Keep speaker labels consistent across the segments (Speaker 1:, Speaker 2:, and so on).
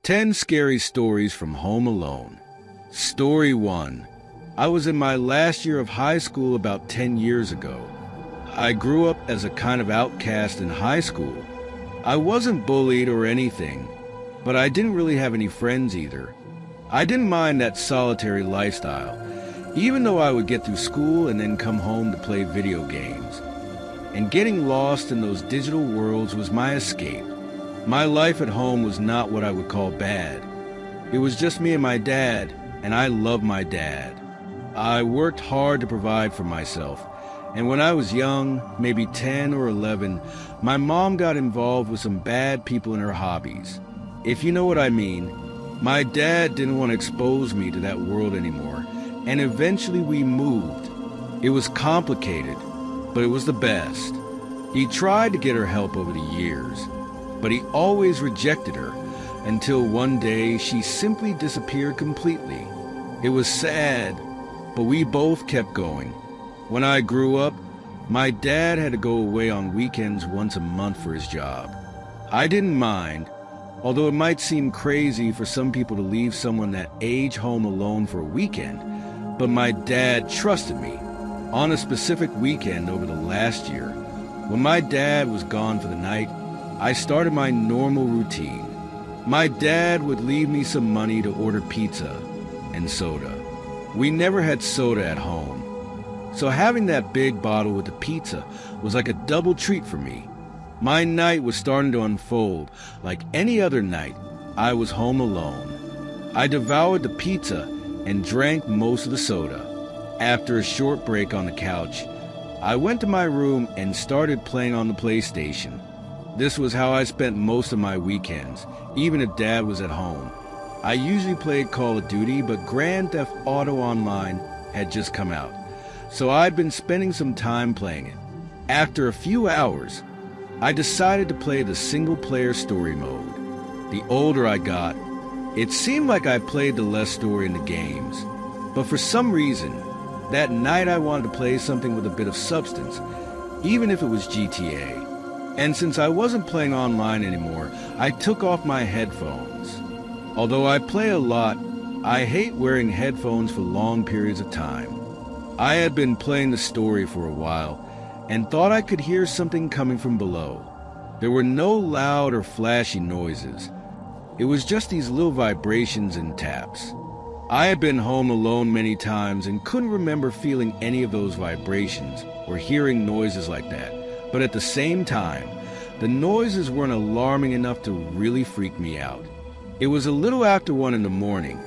Speaker 1: 10 Scary Stories from Home Alone. Story 1. I was in my last year of high school about 10 years ago. I grew up as a kind of outcast in high school. I wasn't bullied or anything, but I didn't really have any friends either. I didn't mind that solitary lifestyle, even though I would get through school and then come home to play video games. And getting lost in those digital worlds was my escape. My life at home was not what I would call bad. It was just me and my dad, and I loved my dad. I worked hard to provide for myself, and when I was young, maybe 10 or 11, my mom got involved with some bad people in her hobbies. If you know what I mean, my dad didn't want to expose me to that world anymore, and eventually we moved. It was complicated, but it was the best. He tried to get her help over the years, but he always rejected her until one day she simply disappeared completely. It was sad, but we both kept going. When I grew up, my dad had to go away on weekends once a month for his job. I didn't mind, although it might seem crazy for some people to leave someone that age home alone for a weekend, but my dad trusted me. On a specific weekend over the last year, when my dad was gone for the night, I started my normal routine. My dad would leave me some money to order pizza and soda. We never had soda at home, so having that big bottle with the pizza was like a double treat for me. My night was starting to unfold like any other night I was home alone. I devoured the pizza and drank most of the soda. After a short break on the couch, I went to my room and started playing on the PlayStation. This was how I spent most of my weekends, even if Dad was at home. I usually played Call of Duty, but Grand Theft Auto Online had just come out, so I'd been spending some time playing it. After a few hours, I decided to play the single-player story mode. The older I got, it seemed like I played the less story in the games. But for some reason, that night I wanted to play something with a bit of substance, even if it was GTA. And since I wasn't playing online anymore, I took off my headphones. Although I play a lot, I hate wearing headphones for long periods of time. I had been playing the story for a while and thought I could hear something coming from below. There were no loud or flashy noises. It was just these little vibrations and taps. I had been home alone many times and couldn't remember feeling any of those vibrations or hearing noises like that. But at the same time, the noises weren't alarming enough to really freak me out. It was a little after 1 in the morning,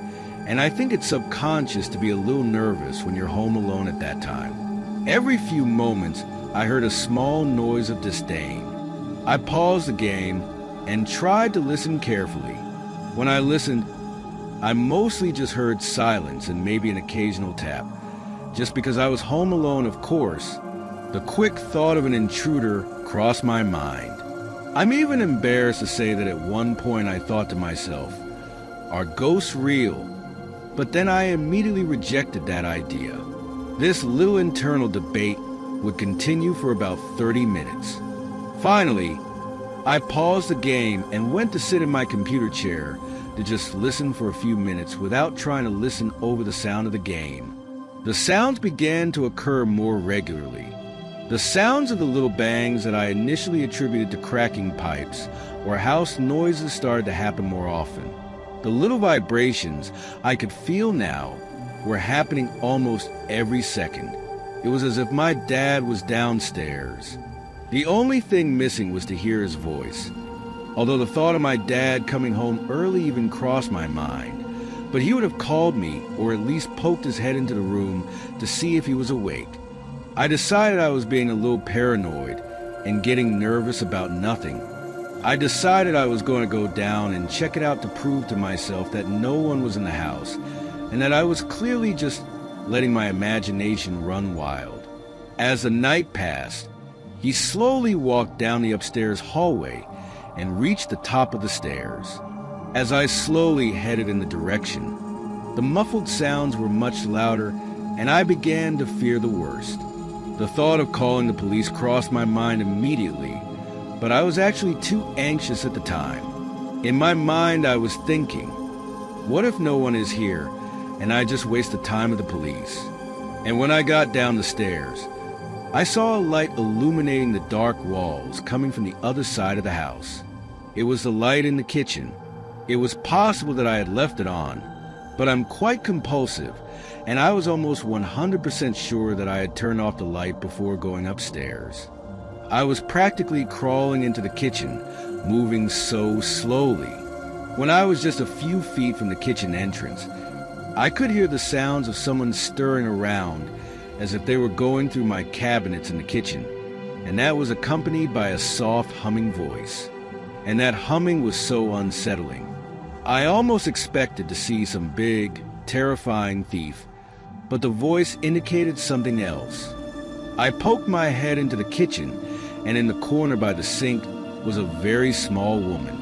Speaker 1: and I think it's subconscious to be a little nervous when you're home alone at that time. Every few moments, I heard a small noise of disdain. I paused the game and tried to listen carefully. When I listened, I mostly just heard silence and maybe an occasional tap. Just because I was home alone, of course, the quick thought of an intruder crossed my mind. I'm even embarrassed to say that at one point I thought to myself, are ghosts real? But then I immediately rejected that idea. This little internal debate would continue for about 30 minutes. Finally, I paused the game and went to sit in my computer chair to just listen for a few minutes without trying to listen over the sound of the game. The sounds began to occur more regularly. The sounds of the little bangs that I initially attributed to cracking pipes or house noises started to happen more often. The little vibrations I could feel now were happening almost every second. It was as if my dad was downstairs. The only thing missing was to hear his voice, although the thought of my dad coming home early even crossed my mind. But he would have called me or at least poked his head into the room to see if he was awake. I decided I was being a little paranoid and getting nervous about nothing. I decided I was going to go down and check it out to prove to myself that no one was in the house and that I was clearly just letting my imagination run wild. As the night passed, he slowly walked down the upstairs hallway and reached the top of the stairs. As I slowly headed in the direction, the muffled sounds were much louder and I began to fear the worst. The thought of calling the police crossed my mind immediately, but I was actually too anxious at the time. In my mind, I was thinking, what if no one is here and I just waste the time of the police? And when I got down the stairs, I saw a light illuminating the dark walls coming from the other side of the house. It was the light in the kitchen. It was possible that I had left it on, but I'm quite compulsive, and I was almost 100% sure that I had turned off the light before going upstairs. I was practically crawling into the kitchen, moving so slowly. When I was just a few feet from the kitchen entrance, I could hear the sounds of someone stirring around as if they were going through my cabinets in the kitchen, and that was accompanied by a soft humming voice. And that humming was so unsettling. I almost expected to see some big, terrifying thief, but the voice indicated something else. I poked my head into the kitchen, and in the corner by the sink was a very small woman.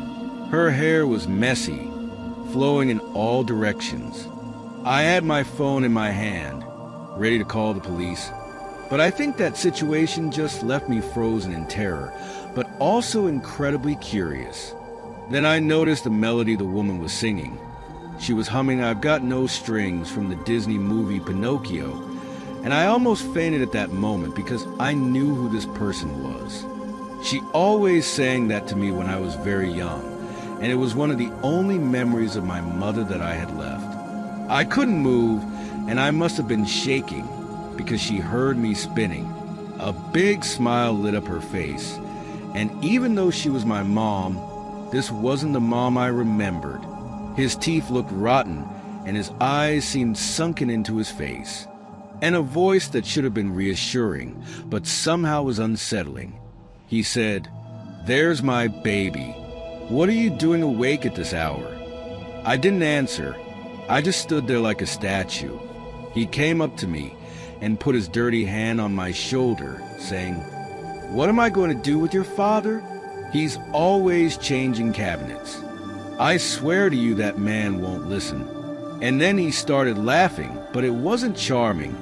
Speaker 1: Her hair was messy, flowing in all directions. I had my phone in my hand, ready to call the police, but I think that situation just left me frozen in terror, but also incredibly curious. Then I noticed the melody the woman was singing. She was humming "I've Got No Strings" from the Disney movie Pinocchio, and I almost fainted at that moment because I knew who this person was. She always sang that to me when I was very young, and it was one of the only memories of my mother that I had left. I couldn't move, and I must have been shaking because she heard me spinning. A big smile lit up her face, and even though she was my mom, this wasn't the mom I remembered. His teeth looked rotten, and his eyes seemed sunken into his face. And a voice that should have been reassuring, but somehow was unsettling. He said, "There's my baby. What are you doing awake at this hour?" I didn't answer. I just stood there like a statue. He came up to me and put his dirty hand on my shoulder, saying, "What am I going to do with your father? He's always changing cabinets. I swear to you that man won't listen." And then he started laughing, but it wasn't charming.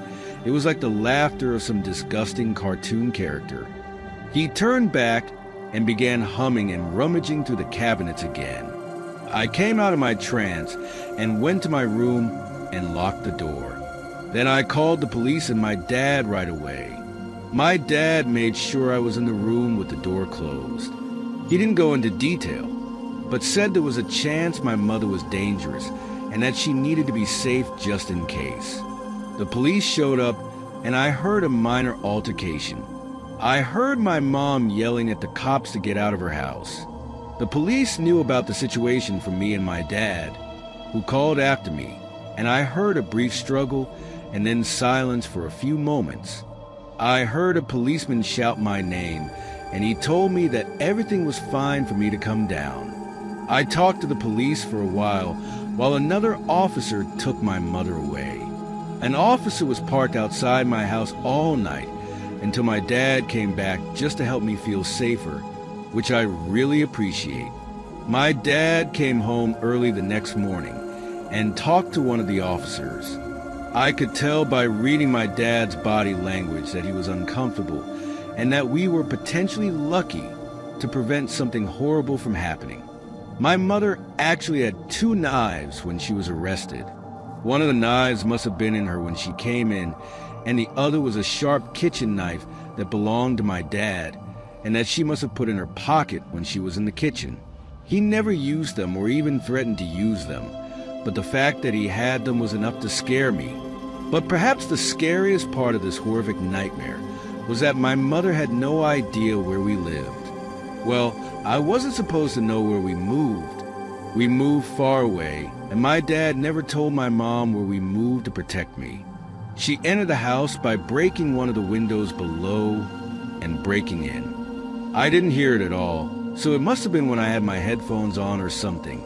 Speaker 1: It was like the laughter of some disgusting cartoon character. He turned back and began humming and rummaging through the cabinets again. I came out of my trance and went to my room and locked the door. Then I called the police and my dad right away. My dad made sure I was in the room with the door closed. He didn't go into detail, but said there was a chance my mother was dangerous and that she needed to be safe just in case. The police showed up and I heard a minor altercation. I heard my mom yelling at the cops to get out of her house. The police knew about the situation from me and my dad, who called after me, and I heard a brief struggle and then silence for a few moments. I heard a policeman shout my name, and he told me that everything was fine for me to come down. I talked to the police for a while another officer took my mother away. An officer was parked outside my house all night until my dad came back just to help me feel safer, which I really appreciate. My dad came home early the next morning and talked to one of the officers. I could tell by reading my dad's body language that he was uncomfortable and that we were potentially lucky to prevent something horrible from happening. My mother actually had 2 knives when she was arrested. One of the knives must have been in her when she came in, and the other was a sharp kitchen knife that belonged to my dad, and that she must have put in her pocket when she was in the kitchen. He never used them or even threatened to use them, but the fact that he had them was enough to scare me. But perhaps the scariest part of this horrific nightmare was that my mother had no idea where we lived. Well, I wasn't supposed to know where we moved. We moved far away, and my dad never told my mom where we moved to protect me. She entered the house by breaking one of the windows below and breaking in. I didn't hear it at all, so it must have been when I had my headphones on or something,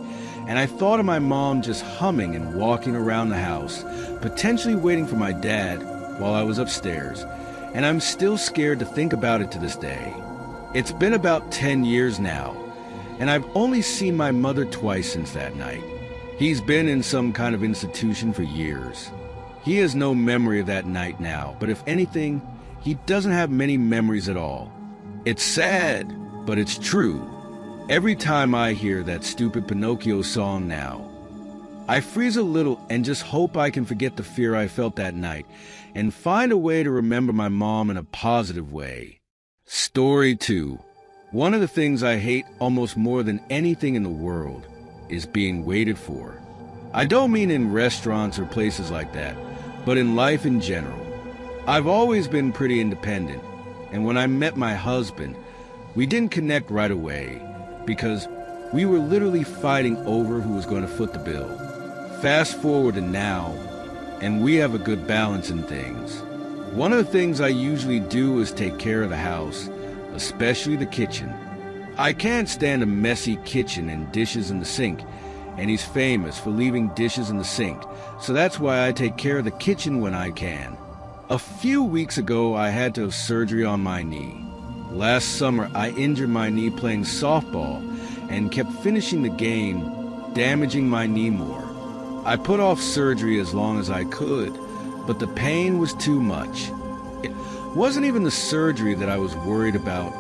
Speaker 1: and I thought of my mom just humming and walking around the house, potentially waiting for my dad while I was upstairs, and I'm still scared to think about it to this day. It's been about 10 years now, and I've only seen my mother twice since that night. He's been in some kind of institution for years. He has no memory of that night now, but if anything, he doesn't have many memories at all. It's sad, but it's true. Every time I hear that stupid Pinocchio song now, I freeze a little and just hope I can forget the fear I felt that night and find a way to remember my mom in a positive way. Story 2. One of the things I hate almost more than anything in the world is being waited for. I don't mean in restaurants or places like that, but in life in general. I've always been pretty independent, and when I met my husband, we didn't connect right away because we were literally fighting over who was going to foot the bill. Fast forward to now, and we have a good balance in things. One of the things I usually do is take care of the house, especially the kitchen. I can't stand a messy kitchen and dishes in the sink, and he's famous for leaving dishes in the sink, so that's why I take care of the kitchen when I can. A few weeks ago, I had to have surgery on my knee. Last summer, I injured my knee playing softball and kept finishing the game, damaging my knee more. I put off surgery as long as I could, but the pain was too much. It wasn't even the surgery that I was worried about.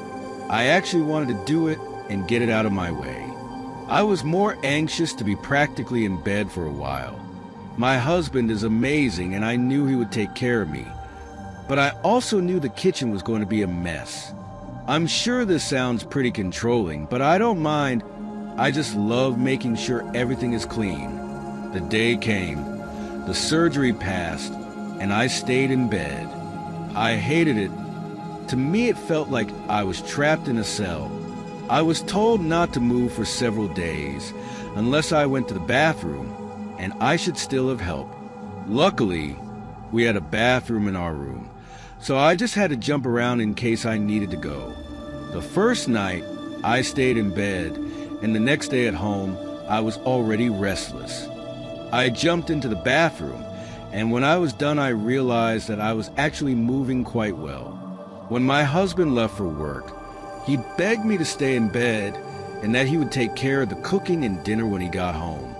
Speaker 1: I actually wanted to do it and get it out of my way. I was more anxious to be practically in bed for a while. My husband is amazing and I knew he would take care of me. But I also knew the kitchen was going to be a mess. I'm sure this sounds pretty controlling, but I don't mind. I just love making sure everything is clean. The day came, the surgery passed, and I stayed in bed. I hated it. To me, it felt like I was trapped in a cell. I was told not to move for several days unless I went to the bathroom, and I should still have help. Luckily, we had a bathroom in our room, so I just had to jump around in case I needed to go. The first night, I stayed in bed, and the next day at home, I was already restless. I jumped into the bathroom, and when I was done, I realized that I was actually moving quite well. When my husband left for work, he begged me to stay in bed and that he would take care of the cooking and dinner when he got home.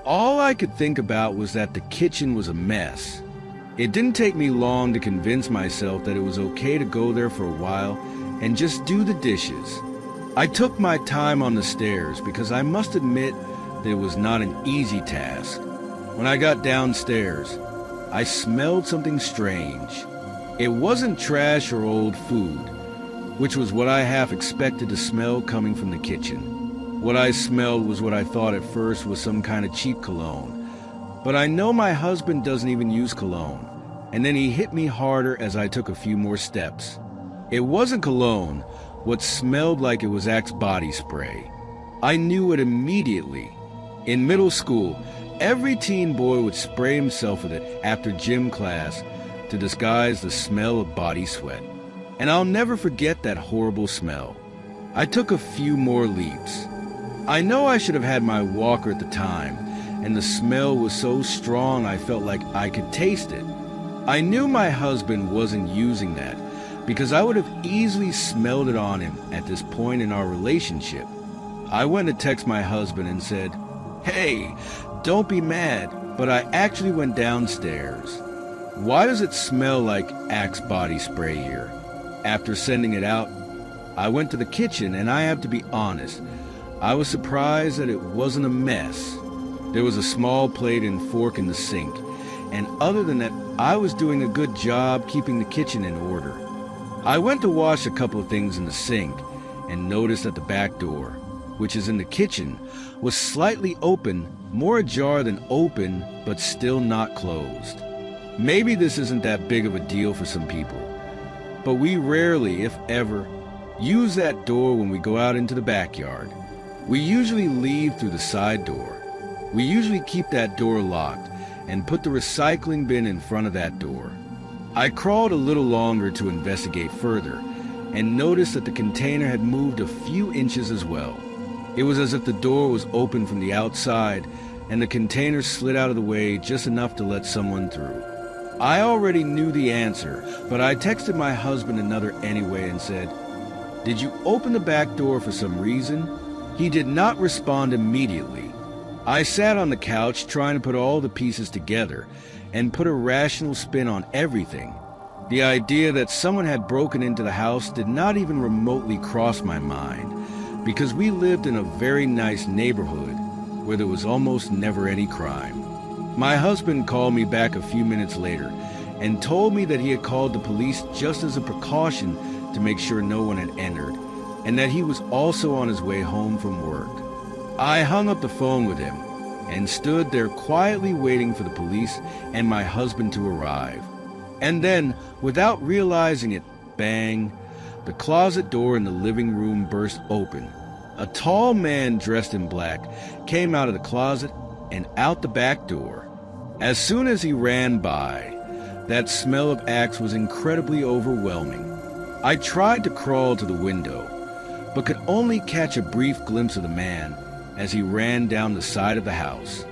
Speaker 1: All I could think about was that the kitchen was a mess. It didn't take me long to convince myself that it was okay to go there for a while and just do the dishes. I took my time on the stairs because I must admit that it was not an easy task. When I got downstairs, I smelled something strange. It wasn't trash or old food, which was what I half expected to smell coming from the kitchen. What I smelled was what I thought at first was some kind of cheap cologne. But I know my husband doesn't even use cologne, and then he hit me harder as I took a few more steps. It wasn't cologne, what smelled like it was Axe body spray. I knew it immediately. In middle school, every teen boy would spray himself with it after gym class to disguise the smell of body sweat. And I'll never forget that horrible smell. I took a few more leaps. I know I should have had my walker at the time, and the smell was so strong I felt like I could taste it. I knew my husband wasn't using that, because I would have easily smelled it on him at this point in our relationship. I went to text my husband and said, "Hey, don't be mad, but I actually went downstairs. Why does it smell like Axe body spray here?" After sending it out, I went to the kitchen, and I have to be honest, I was surprised that it wasn't a mess. There was a small plate and fork in the sink, and other than that, I was doing a good job keeping the kitchen in order. I went to wash a couple of things in the sink and noticed that the back door, which is in the kitchen, was slightly open, more ajar than open, but still not closed. Maybe this isn't that big of a deal for some people, but we rarely, if ever, use that door when we go out into the backyard. We usually leave through the side door. We usually keep that door locked and put the recycling bin in front of that door. I crawled a little longer to investigate further and noticed that the container had moved a few inches as well. It was as if the door was open from the outside and the container slid out of the way just enough to let someone through. I already knew the answer, but I texted my husband another anyway and said, "Did you open the back door for some reason?" He did not respond immediately. I sat on the couch trying to put all the pieces together and put a rational spin on everything. The idea that someone had broken into the house did not even remotely cross my mind. because we lived in a very nice neighborhood where there was almost never any crime. My husband called me back a few minutes later and told me that he had called the police just as a precaution to make sure no one had entered, and that he was also on his way home from work. I hung up the phone with him and stood there quietly waiting for the police and my husband to arrive. And then, without realizing it, bang, the closet door in the living room burst open. A tall man dressed in black came out of the closet and out the back door. As soon as he ran by, that smell of axe was incredibly overwhelming. I tried to crawl to the window, but could only catch a brief glimpse of the man as he ran down the side of the house.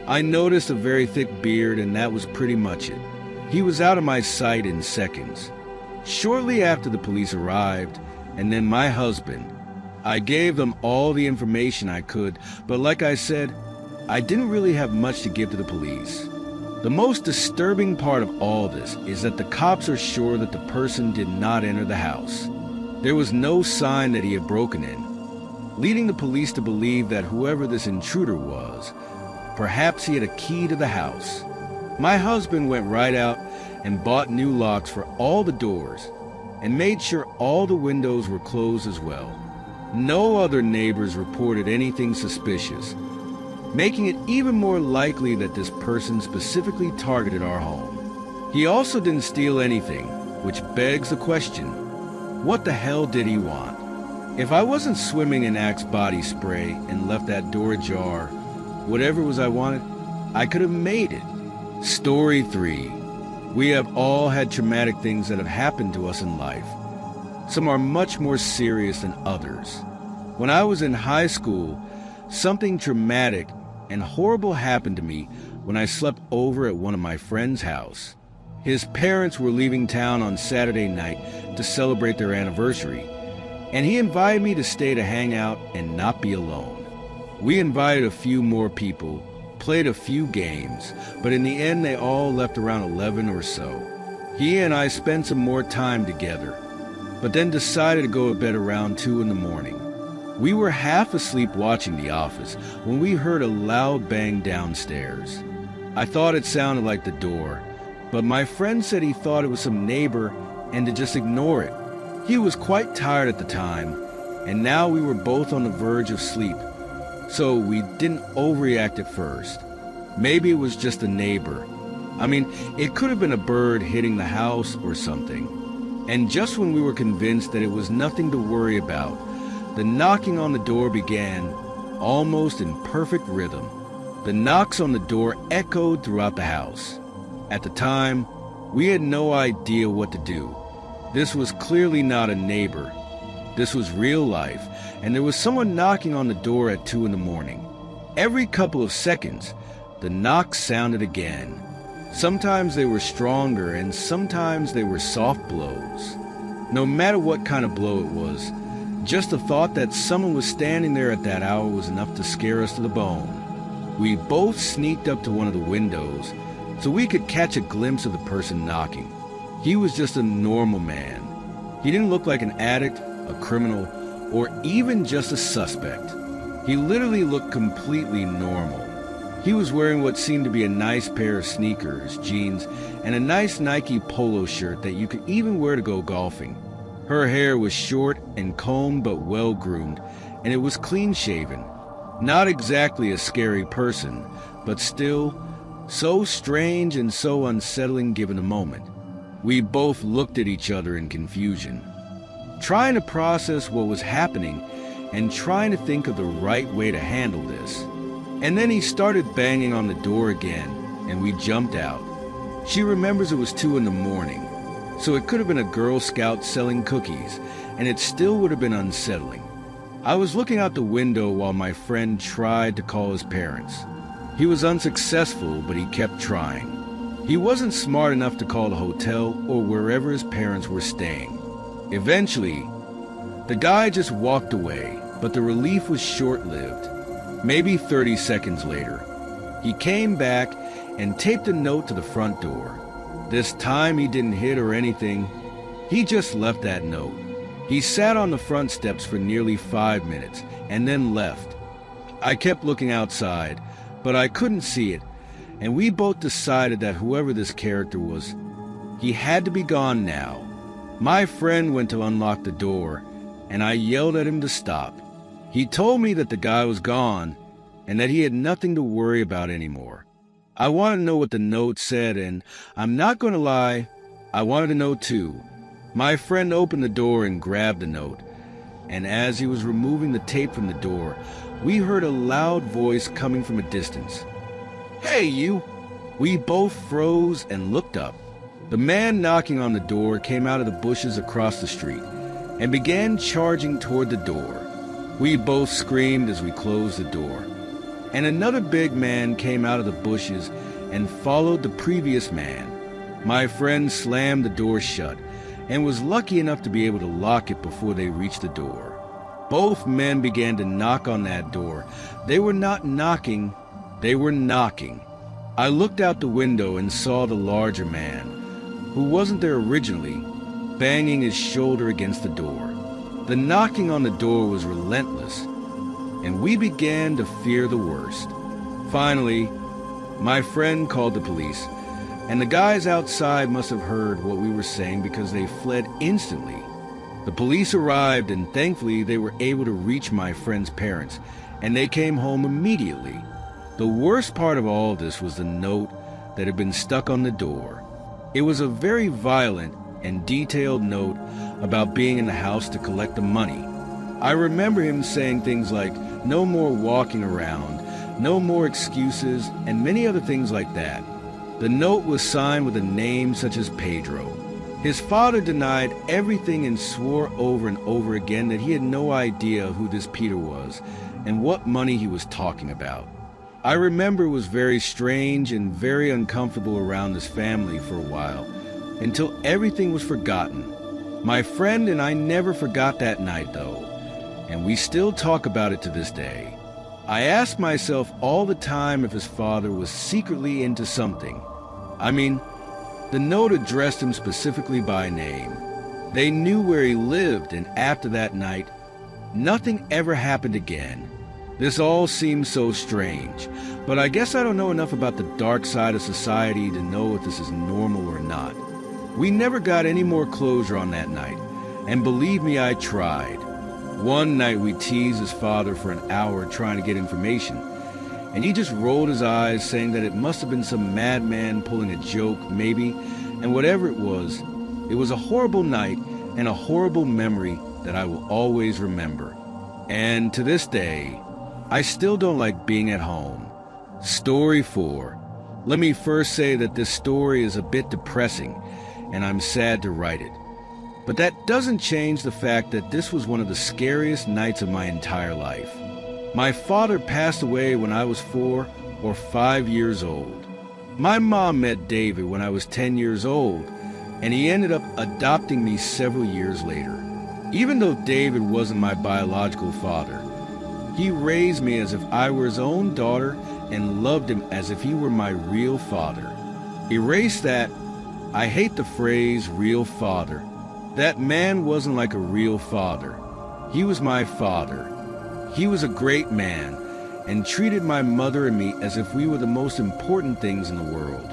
Speaker 1: I noticed a very thick beard, and that was pretty much it. He was out of my sight in seconds. Shortly after the police arrived, and then my husband, I gave them all the information I could, but like I said, I didn't really have much to give to the police. The most disturbing part of all this is that the cops are sure that the person did not enter the house. There was no sign that he had broken in, leading the police to believe that whoever this intruder was, perhaps he had a key to the house. My husband went right out and bought new locks for all the doors and made sure all the windows were closed as well. No other neighbors reported anything suspicious, making it even more likely that this person specifically targeted our home. He also didn't steal anything, which begs the question, what the hell did he want? If I wasn't swimming in Axe body spray and left that door ajar, whatever it was I wanted, I could have made it. Story 3. We have all had traumatic things that have happened to us in life. Some are much more serious than others. When I was in high school, something traumatic and horrible happened to me when I slept over at one of my friend's house. His parents were leaving town on Saturday night to celebrate their anniversary, and he invited me to stay to hang out and not be alone. We invited a few more people, played a few games, but in the end they all left around 11 or so. He and I spent some more time together, but then decided to go to bed around 2 in the morning. We were half asleep watching The Office when we heard a loud bang downstairs. I thought it sounded like the door, but my friend said he thought it was some neighbor and to just ignore it. He was quite tired at the time, and now we were both on the verge of sleep, so we didn't overreact at first. Maybe it was just a neighbor. I mean, it could have been a bird hitting the house or something. And just when we were convinced that it was nothing to worry about, the knocking on the door began, almost in perfect rhythm. The knocks on the door echoed throughout the house. At the time, we had no idea what to do. This was clearly not a neighbor. This was real life, and there was someone knocking on the door at 2 in the morning. Every couple of seconds, the knocks sounded again. Sometimes they were stronger, and sometimes they were soft blows. No matter what kind of blow it was, just the thought that someone was standing there at that hour was enough to scare us to the bone. We both sneaked up to one of the windows so we could catch a glimpse of the person knocking. He was just a normal man. He didn't look like an addict, a criminal, or even just a suspect. He literally looked completely normal. He was wearing what seemed to be a nice pair of sneakers, jeans, and a nice Nike polo shirt that you could even wear to go golfing. Her hair was short and combed but well-groomed, and it was clean-shaven. Not exactly a scary person, but still so strange and so unsettling given the moment. We both looked at each other in confusion, trying to process what was happening and trying to think of the right way to handle this. And then he started banging on the door again, and we jumped out. She remembers it was 2 in the morning, so it could have been a Girl Scout selling cookies, and it still would have been unsettling. I was looking out the window while my friend tried to call his parents. He was unsuccessful, but he kept trying. He wasn't smart enough to call the hotel or wherever his parents were staying. Eventually, the guy just walked away, but the relief was short-lived. Maybe 30 seconds later, he came back and taped a note to the front door. This time he didn't hit or anything. He just left that note. He sat on the front steps for nearly 5 minutes and then left. I kept looking outside, but I couldn't see it, and we both decided that whoever this character was, he had to be gone now. My friend went to unlock the door, and I yelled at him to stop. He told me that the guy was gone and that he had nothing to worry about anymore. I wanted to know what the note said, and I'm not going to lie, I wanted to know too. My friend opened the door and grabbed the note, and as he was removing the tape from the door, we heard a loud voice coming from a distance. "Hey, you!" We both froze and looked up. The man knocking on the door came out of the bushes across the street and began charging toward the door. We both screamed as we closed the door. And another big man came out of the bushes and followed the previous man. My friend slammed the door shut and was lucky enough to be able to lock it before they reached the door. Both men began to knock on that door. They were not knocking, they were knocking. I looked out the window and saw the larger man, who wasn't there originally, banging his shoulder against the door. The knocking on the door was relentless, and we began to fear the worst. Finally, my friend called the police, and the guys outside must have heard what we were saying because they fled instantly. The police arrived, and thankfully they were able to reach my friend's parents, and they came home immediately. The worst part of all this was the note that had been stuck on the door. It was a very violent and detailed note about being in the house to collect the money. I remember him saying things like, "No more walking around, no more excuses," and many other things like that. The note was signed with a name such as Pedro. His father denied everything and swore over and over again that he had no idea who this Peter was and what money he was talking about. I remember it was very strange and very uncomfortable around this family for a while, until everything was forgotten. My friend and I never forgot that night, though, and we still talk about it to this day. I ask myself all the time if his father was secretly into something. I mean, the note addressed him specifically by name. They knew where he lived, and after that night, nothing ever happened again. This all seems so strange, but I guess I don't know enough about the dark side of society to know if this is normal or not. We never got any more closure on that night, and believe me, I tried. One night we teased his father for an hour trying to get information, and he just rolled his eyes, saying that it must have been some madman pulling a joke, maybe, and whatever it was a horrible night and a horrible memory that I will always remember. And to this day, I still don't like being at home. Story 4. Let me first say that this story is a bit depressing, and I'm sad to write it. But that doesn't change the fact that this was one of the scariest nights of my entire life. My father passed away when I was 4 or 5 years old. My mom met David when I was 10 years old, and he ended up adopting me several years later. Even though David wasn't my biological father, he raised me as if I were his own daughter and loved him as if he were my real father. Erase that. I hate the phrase real father. That man wasn't like a real father. He was my father. He was a great man and treated my mother and me as if we were the most important things in the world.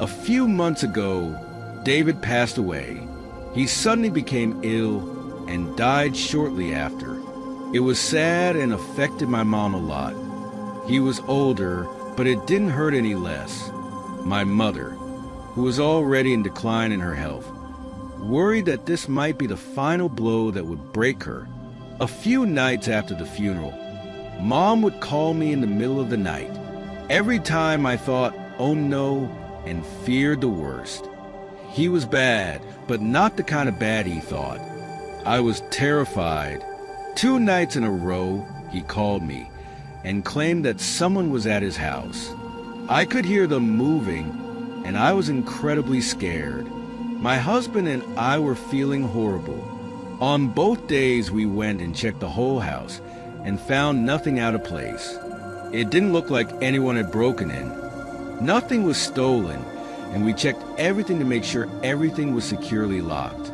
Speaker 1: A few months ago, David passed away. He suddenly became ill and died shortly after. It was sad and affected my mom a lot. He was older, but it didn't hurt any less. My mother, who was already in decline in her health, worried that this might be the final blow that would break her. A few nights after the funeral, Mom would call me in the middle of the night. Every time I thought, oh no, and feared the worst. He was bad, but not the kind of bad he thought. I was terrified. 2 nights in a row, he called me and claimed that someone was at his house. I could hear them moving, and I was incredibly scared. My husband and I were feeling horrible. On both days, we went and checked the whole house and found nothing out of place. It didn't look like anyone had broken in. Nothing was stolen, and we checked everything to make sure everything was securely locked.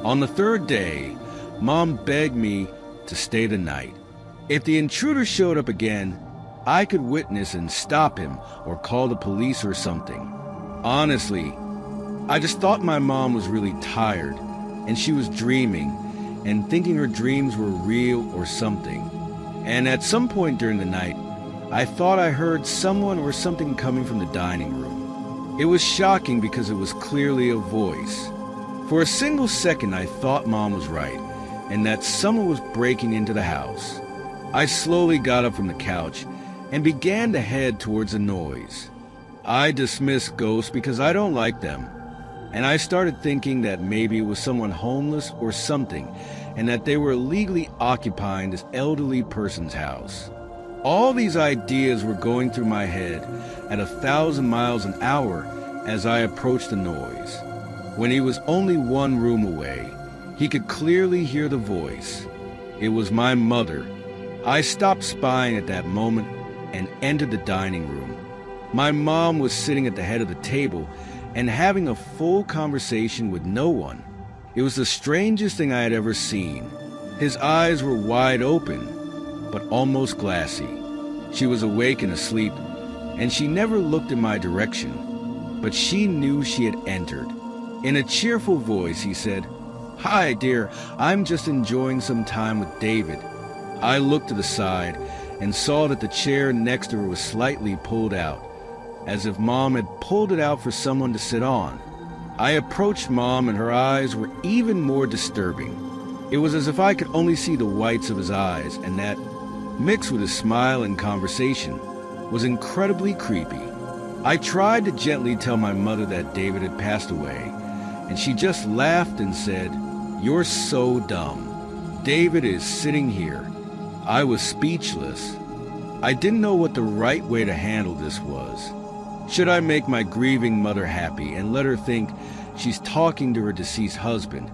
Speaker 1: On the 3rd day, Mom begged me to stay the night. If the intruder showed up again, I could witness and stop him or call the police or something. Honestly, I just thought my mom was really tired and she was dreaming and thinking her dreams were real or something. And at some point during the night, I thought I heard someone or something coming from the dining room. It was shocking because it was clearly a voice. For a single second, I thought Mom was right and that someone was breaking into the house. I slowly got up from the couch and began to head towards the noise. I dismissed ghosts because I don't like them, and I started thinking that maybe it was someone homeless or something, and that they were illegally occupying this elderly person's house. All these ideas were going through my head at 1,000 miles an hour as I approached the noise. When he was only one room away, he could clearly hear the voice. It was my mother. I stopped spying at that moment and entered the dining room. My mom was sitting at the head of the table and having a full conversation with no one. It was the strangest thing I had ever seen. His eyes were wide open, but almost glassy. She was awake and asleep, and she never looked in my direction, but she knew she had entered. In a cheerful voice, he said, "Hi, dear, I'm just enjoying some time with David." I looked to the side and saw that the chair next to her was slightly pulled out, as if Mom had pulled it out for someone to sit on. I approached Mom and her eyes were even more disturbing. It was as if I could only see the whites of his eyes, and that, mixed with his smile and conversation, was incredibly creepy. I tried to gently tell my mother that David had passed away, and she just laughed and said, "You're so dumb. David is sitting here." I was speechless. I didn't know what the right way to handle this was. Should I make my grieving mother happy and let her think she's talking to her deceased husband?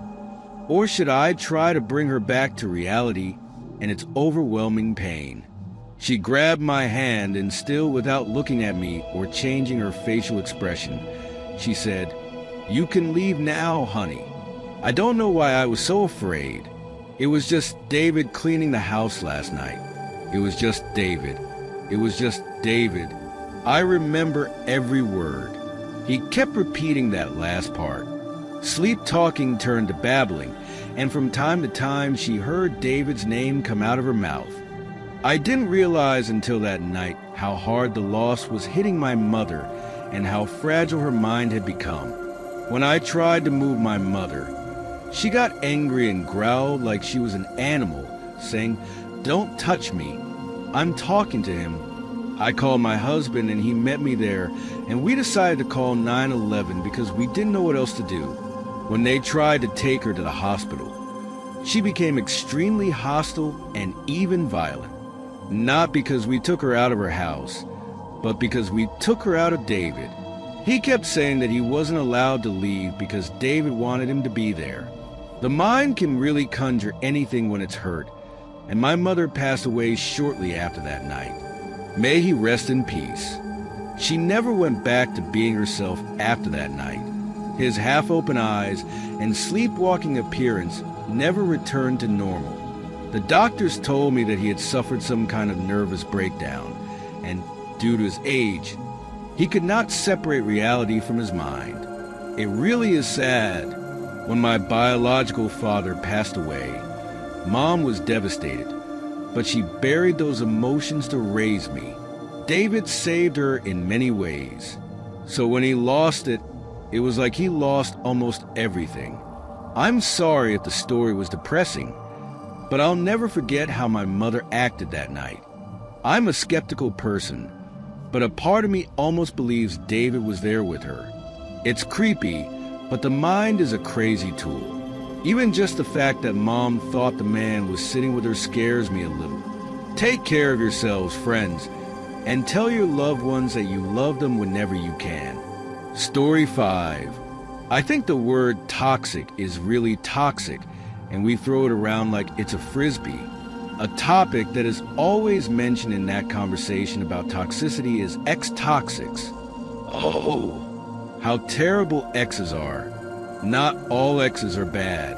Speaker 1: Or should I try to bring her back to reality and its overwhelming pain? She grabbed my hand and, still without looking at me or changing her facial expression, she said, "You can leave now, honey." I don't know why I was so afraid. It was just David cleaning the house last night. It was just David. It was just David. I remember every word. He kept repeating that last part. Sleep talking turned to babbling, and from time to time she heard David's name come out of her mouth. I didn't realize until that night how hard the loss was hitting my mother and how fragile her mind had become. When I tried to move my mother, she got angry and growled like she was an animal, saying, "Don't touch me. I'm talking to him." I called my husband and he met me there, and we decided to call 911 because we didn't know what else to do. When they tried to take her to the hospital, she became extremely hostile and even violent. Not because we took her out of her house, but because we took her out of David. He kept saying that he wasn't allowed to leave because David wanted him to be there. The mind can really conjure anything when it's hurt, and my mother passed away shortly after that night. May he rest in peace. She never went back to being herself after that night. His half-open eyes and sleepwalking appearance never returned to normal. The doctors told me that he had suffered some kind of nervous breakdown, and due to his age, he could not separate reality from his mind. It really is sad. When my biological father passed away, Mom was devastated, but she buried those emotions to raise me. David saved her in many ways. So when he lost it, it was like he lost almost everything. I'm sorry if the story was depressing, but I'll never forget how my mother acted that night. I'm a skeptical person, but a part of me almost believes David was there with her. It's creepy, but the mind is a crazy tool. Even just the fact that Mom thought the man was sitting with her scares me a little. Take care of yourselves, friends, and tell your loved ones that you love them whenever you can. Story 5. I think the word toxic is really toxic, and we throw it around like it's a frisbee. A topic that is always mentioned in that conversation about toxicity is ex-toxics. Oh, how terrible exes are. Not all exes are bad.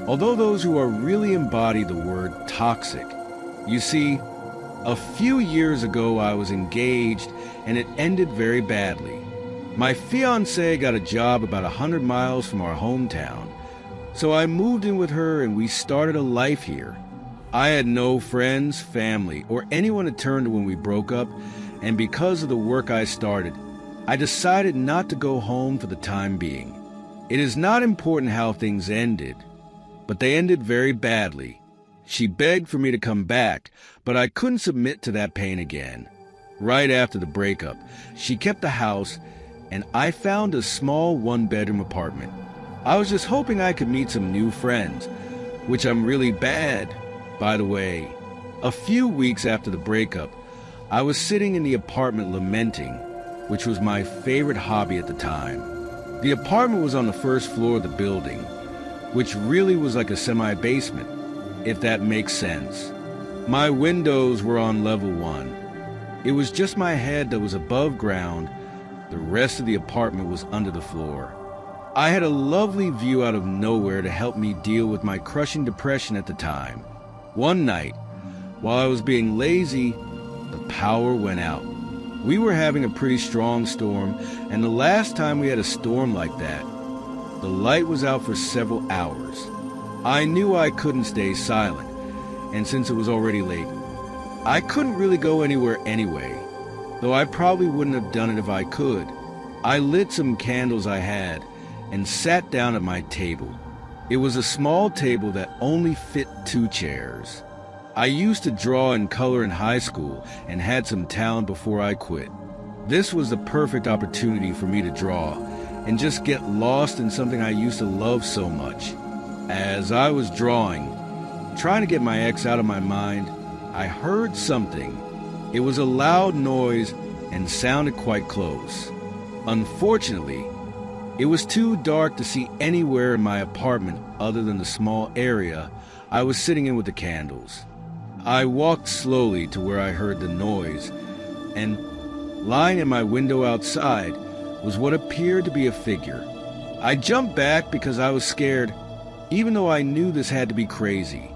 Speaker 1: although those who are really embody the word toxic. You see, a few years ago I was engaged and it ended very badly. My fiancée got a job about 100 miles from our hometown, so I moved in with her and we started a life here. I had no friends, family, or anyone to turn to when we broke up, and because of the work I started, I decided not to go home for the time being. It is not important how things ended, but they ended very badly. She begged for me to come back, but I couldn't submit to that pain again. Right after the breakup, she kept the house, and I found a small one-bedroom apartment. I was just hoping I could meet some new friends, which I'm really bad. By the way, a few weeks after the breakup, I was sitting in the apartment lamenting, which was my favorite hobby at the time. The apartment was on the first floor of the building, which really was like a semi-basement, if that makes sense. My windows were on level 1. It was just my head that was above ground. The rest of the apartment was under the floor. I had a lovely view out of nowhere to help me deal with my crushing depression at the time. One night, while I was being lazy, the power went out. We were having a pretty strong storm, and the last time we had a storm like that, the light was out for several hours. I knew I couldn't stay silent, and since it was already late, I couldn't really go anywhere anyway, though I probably wouldn't have done it if I could. I lit some candles I had and sat down at my table. It was a small table that only fit 2 chairs. I used to draw and color in high school and had some talent before I quit. This was the perfect opportunity for me to draw and just get lost in something I used to love so much. As I was drawing, trying to get my ex out of my mind, I heard something. It was a loud noise and sounded quite close. Unfortunately, it was too dark to see anywhere in my apartment other than the small area I was sitting in with the candles. I walked slowly to where I heard the noise, and lying at my window outside was what appeared to be a figure. I jumped back because I was scared, even though I knew this had to be crazy.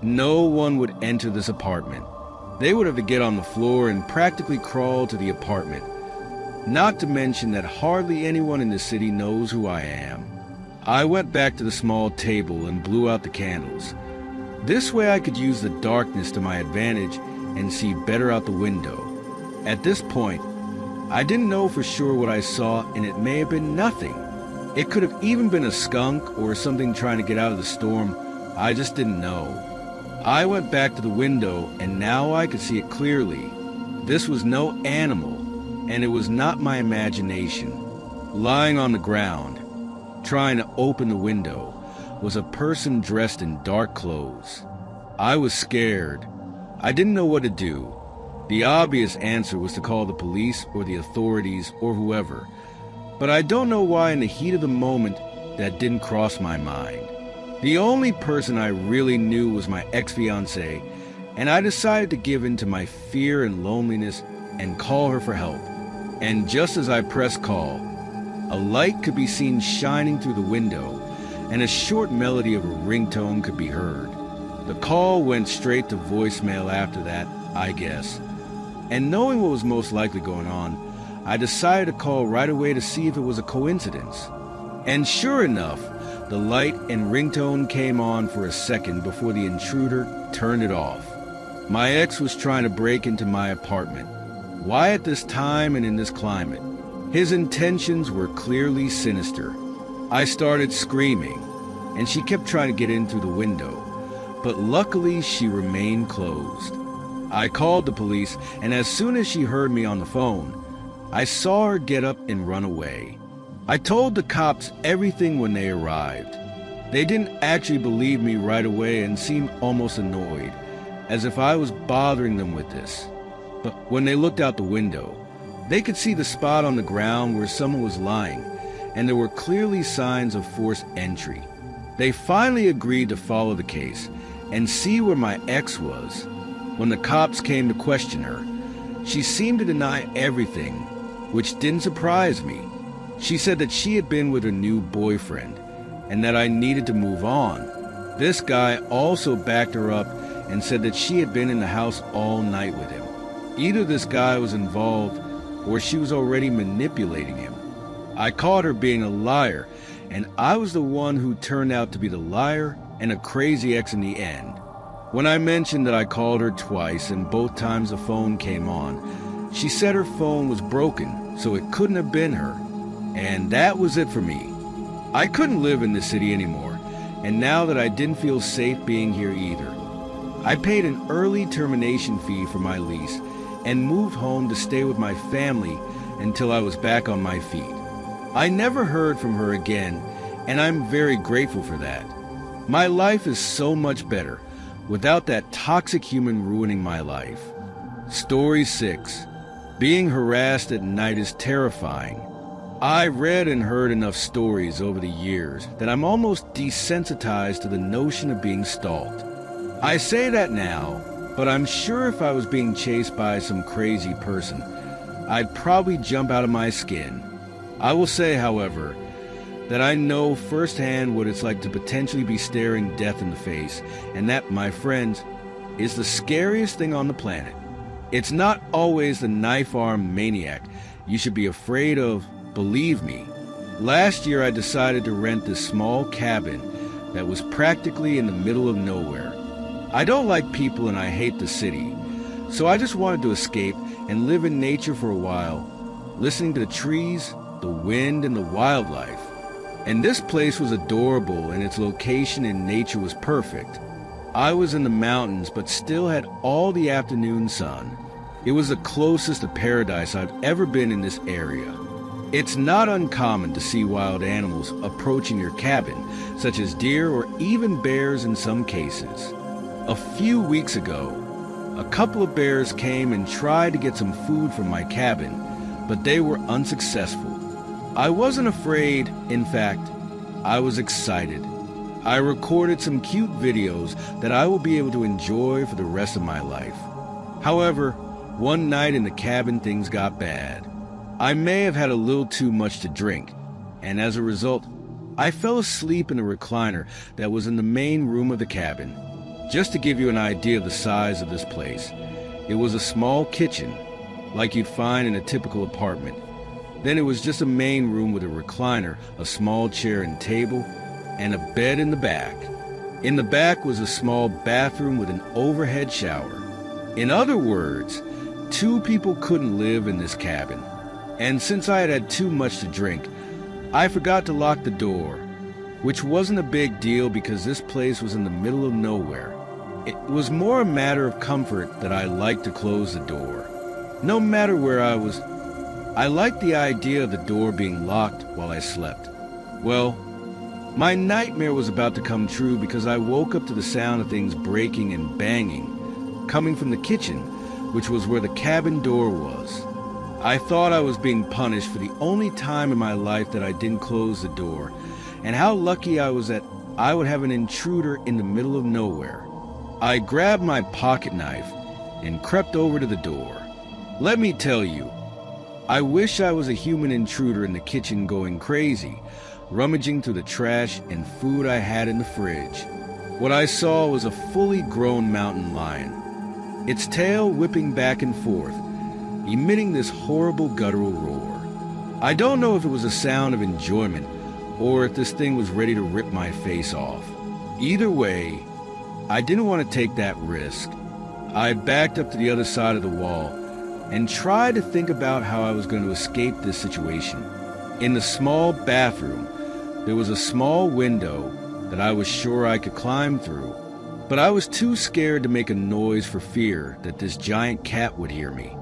Speaker 1: No one would enter this apartment. They would have to get on the floor and practically crawl to the apartment. Not to mention that hardly anyone in the city knows who I am. I went back to the small table and blew out the candles. This way I could use the darkness to my advantage and see better out the window. At this point, I didn't know for sure what I saw, and it may have been nothing. It could have even been a skunk or something trying to get out of the storm. I just didn't know. I went back to the window, and now I could see it clearly. This was no animal, and it was not my imagination. Lying on the ground, trying to open the window, was a person dressed in dark clothes. I was scared. I didn't know what to do. The obvious answer was to call the police or the authorities or whoever, but I don't know why in the heat of the moment that didn't cross my mind. The only person I really knew was my ex-fiancée, and I decided to give in to my fear and loneliness and call her for help. And just as I pressed call, a light could be seen shining through the window, and a short melody of a ringtone could be heard. The call went straight to voicemail after that, I guess. And knowing what was most likely going on, I decided to call right away to see if it was a coincidence. And sure enough, the light and ringtone came on for a second before the intruder turned it off. My ex was trying to break into my apartment. Why at this time and in this climate? His intentions were clearly sinister. I started screaming, and she kept trying to get in through the window, but luckily she remained closed. I called the police, and as soon as she heard me on the phone, I saw her get up and run away. I told the cops everything when they arrived. They didn't actually believe me right away and seemed almost annoyed, as if I was bothering them with this. But when they looked out the window, they could see the spot on the ground where someone was lying, and there were clearly signs of forced entry. They finally agreed to follow the case and see where my ex was. When the cops came to question her, she seemed to deny everything, which didn't surprise me. She said that she had been with her new boyfriend and that I needed to move on. This guy also backed her up and said that she had been in the house all night with him. Either this guy was involved or she was already manipulating him. I caught her being a liar, and I was the one who turned out to be the liar and a crazy ex in the end. When I mentioned that I called her twice and both times the phone came on, she said her phone was broken, so it couldn't have been her. And that was it for me. I couldn't live in this city anymore, and now that I didn't feel safe being here either, I paid an early termination fee for my lease and moved home to stay with my family until I was back on my feet. I never heard from her again, and I'm very grateful for that. My life is so much better without that toxic human ruining my life. Story 6. Being harassed at night is terrifying. I read and heard enough stories over the years that I'm almost desensitized to the notion of being stalked. I say that now, but I'm sure if I was being chased by some crazy person, I'd probably jump out of my skin. I will say, however, that I know firsthand what it's like to potentially be staring death in the face, and that, my friends, is the scariest thing on the planet. It's not always the knife-armed maniac you should be afraid of, believe me. Last year I decided to rent this small cabin that was practically in the middle of nowhere. I don't like people and I hate the city, so I just wanted to escape and live in nature for a while, listening to the trees, the wind, and the wildlife. And this place was adorable, and its location in nature was perfect. I was in the mountains, but still had all the afternoon sun. It was the closest to paradise I've ever been in this area. It's not uncommon to see wild animals approaching your cabin, such as deer or even bears in some cases. A few weeks ago, a couple of bears came and tried to get some food from my cabin, but they were unsuccessful. I wasn't afraid. In fact, I was excited. I recorded some cute videos that I will be able to enjoy for the rest of my life. However, one night in the cabin things got bad. I may have had a little too much to drink, and as a result, I fell asleep in a recliner that was in the main room of the cabin. Just to give you an idea of the size of this place, it was a small kitchen, like you'd find in a typical apartment. Then it was just a main room with a recliner, a small chair and table, and a bed in the back. In the back was a small bathroom with an overhead shower. In other words, 2 people couldn't live in this cabin. And since I had had too much to drink, I forgot to lock the door, which wasn't a big deal because this place was in the middle of nowhere. It was more a matter of comfort that I liked to close the door. No matter where I was, I liked the idea of the door being locked while I slept. Well, my nightmare was about to come true because I woke up to the sound of things breaking and banging, coming from the kitchen, which was where the cabin door was. I thought I was being punished for the only time in my life that I didn't close the door, and how lucky I was that I would have an intruder in the middle of nowhere. I grabbed my pocket knife and crept over to the door. Let me tell you, I wish I was a human intruder in the kitchen going crazy, rummaging through the trash and food I had in the fridge. What I saw was a fully grown mountain lion, its tail whipping back and forth, emitting this horrible guttural roar. I don't know if it was a sound of enjoyment or if this thing was ready to rip my face off. Either way, I didn't want to take that risk. I backed up to the other side of the wall and tried to think about how I was going to escape this situation. In the small bathroom, there was a small window that I was sure I could climb through, but I was too scared to make a noise for fear that this giant cat would hear me.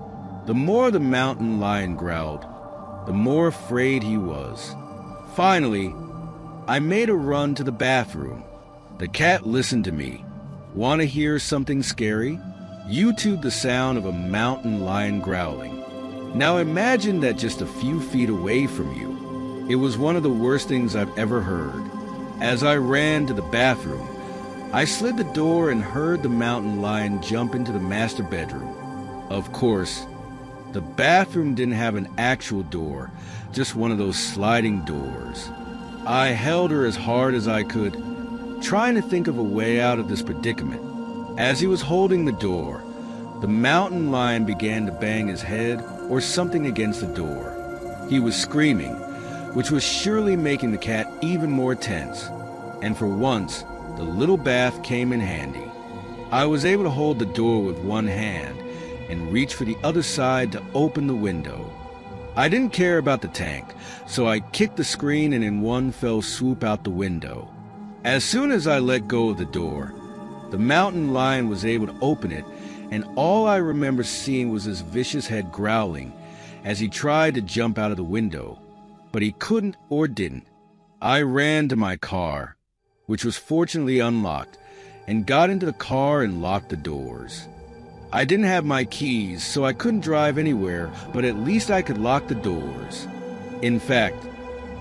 Speaker 1: The more the mountain lion growled, the more afraid he was. Finally, I made a run to the bathroom. The cat listened to me. Want to hear something scary? YouTube the sound of a mountain lion growling. Now imagine that just a few feet away from you. It was one of the worst things I've ever heard. As I ran to the bathroom, I slid the door and heard the mountain lion jump into the master bedroom. Of course, the bathroom didn't have an actual door, just one of those sliding doors. I held her as hard as I could, trying to think of a way out of this predicament. As he was holding the door, the mountain lion began to bang his head or something against the door. He was screaming, which was surely making the cat even more tense. And for once, the little bath came in handy. I was able to hold the door with one hand and reach for the other side to open the window. I didn't care about the tank, so I kicked the screen and in one fell swoop out the window. As soon as I let go of the door, the mountain lion was able to open it, and all I remember seeing was his vicious head growling as he tried to jump out of the window, but he couldn't or didn't. I ran to my car, which was fortunately unlocked, and got into the car and locked the doors. I didn't have my keys, so I couldn't drive anywhere, but at least I could lock the doors. In fact,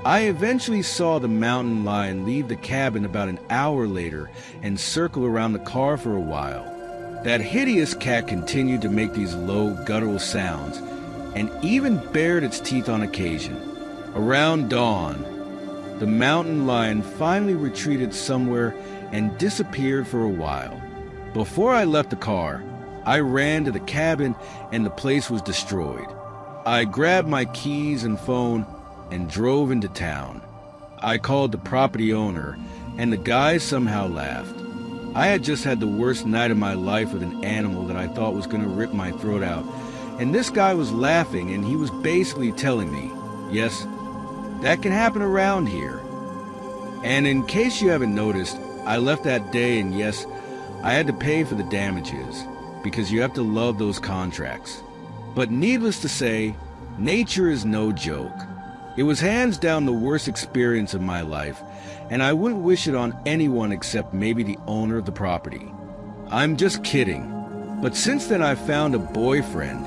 Speaker 1: I eventually saw the mountain lion leave the cabin about an hour later and circle around the car for a while. That hideous cat continued to make these low, guttural sounds, and even bared its teeth on occasion. Around dawn, the mountain lion finally retreated somewhere and disappeared for a while. Before I left the car, I ran to the cabin and the place was destroyed. I grabbed my keys and phone and drove into town. I called the property owner, and the guy somehow laughed. I had just had the worst night of my life with an animal that I thought was going to rip my throat out, and this guy was laughing, and he was basically telling me, yes, that can happen around here. And in case you haven't noticed, I left that day, and yes, I had to pay for the damages, because you have to love those contracts. But needless to say, nature is no joke. It was hands down the worst experience of my life, and I wouldn't wish it on anyone except maybe the owner of the property. I'm just kidding. But since then I've found a boyfriend,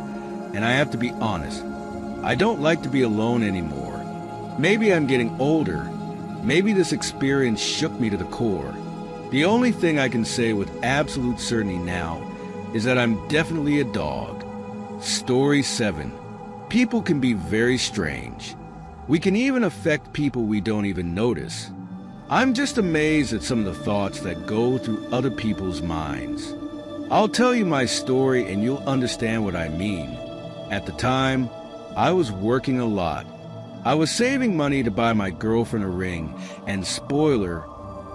Speaker 1: and I have to be honest, I don't like to be alone anymore. Maybe I'm getting older. Maybe this experience shook me to the core. The only thing I can say with absolute certainty now is that I'm definitely a dog. Story 7. People can be very strange. We can even affect people we don't even notice. I'm just amazed at some of the thoughts that go through other people's minds. I'll tell you my story and you'll understand what I mean. At the time, I was working a lot. I was saving money to buy my girlfriend a ring, and spoiler,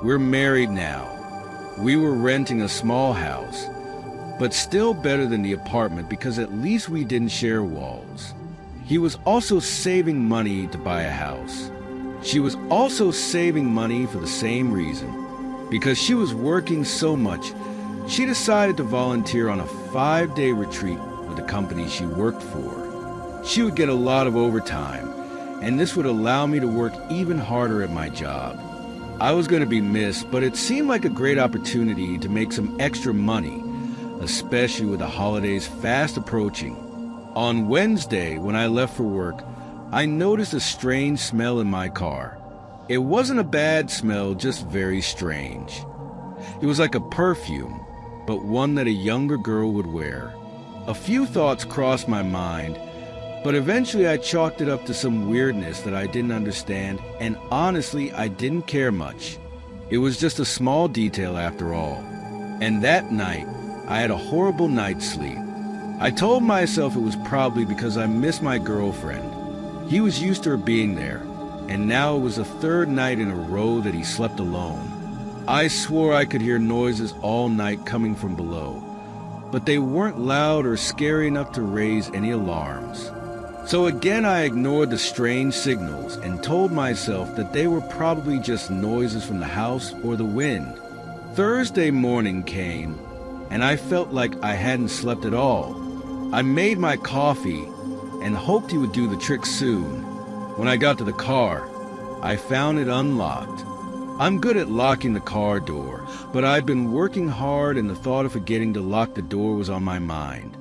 Speaker 1: we're married now. We were renting a small house, but still better than the apartment because at least we didn't share walls. He was also saving money to buy a house. She was also saving money for the same reason. Because she was working so much, she decided to volunteer on a 5-day retreat with the company she worked for. She would get a lot of overtime, and this would allow me to work even harder at my job. I was going to be missed, but it seemed like a great opportunity to make some extra money, especially with the holidays fast approaching. On Wednesday, when I left for work, I noticed a strange smell in my car. It wasn't a bad smell, just very strange. It was like a perfume, but one that a younger girl would wear. A few thoughts crossed my mind, but eventually I chalked it up to some weirdness that I didn't understand, and honestly, I didn't care much. It was just a small detail after all. And that night, I had a horrible night's sleep. I told myself it was probably because I missed my girlfriend. He was used to her being there, and now it was the 3rd night in a row that he slept alone. I swore I could hear noises all night coming from below, but they weren't loud or scary enough to raise any alarms. So again I ignored the strange signals and told myself that they were probably just noises from the house or the wind. Thursday morning came, and I felt like I hadn't slept at all. I made my coffee and hoped he would do the trick soon. When I got to the car, I found it unlocked. I'm good at locking the car door, but I'd been working hard and the thought of forgetting to lock the door was on my mind.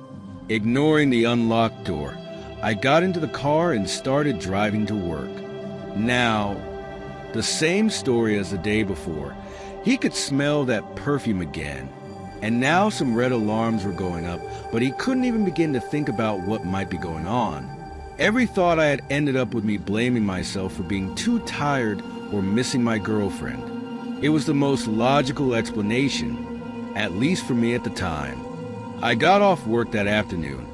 Speaker 1: Ignoring the unlocked door, I got into the car and started driving to work. Now, the same story as the day before. He could smell that perfume again. And now some red alarms were going up, but he couldn't even begin to think about what might be going on. Every thought I had ended up with me blaming myself for being too tired or missing my girlfriend. It was the most logical explanation, at least for me at the time. I got off work that afternoon,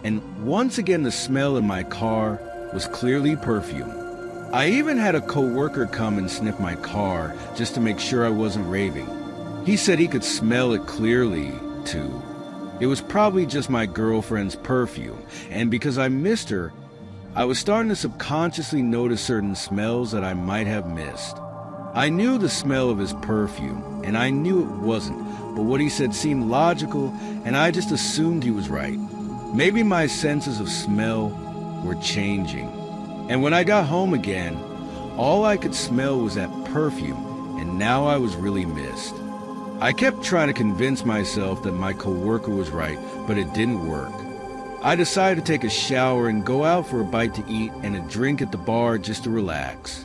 Speaker 1: and once again the smell in my car was clearly perfume. I even had a coworker come and sniff my car just to make sure I wasn't raving. He said he could smell it clearly, too. It was probably just my girlfriend's perfume, and because I missed her, I was starting to subconsciously notice certain smells that I might have missed. I knew the smell of his perfume, and I knew it wasn't, but what he said seemed logical, and I just assumed he was right. Maybe my senses of smell were changing. And when I got home again, all I could smell was that perfume, and now I was really missed. I kept trying to convince myself that my coworker was right, but it didn't work. I decided to take a shower and go out for a bite to eat and a drink at the bar just to relax.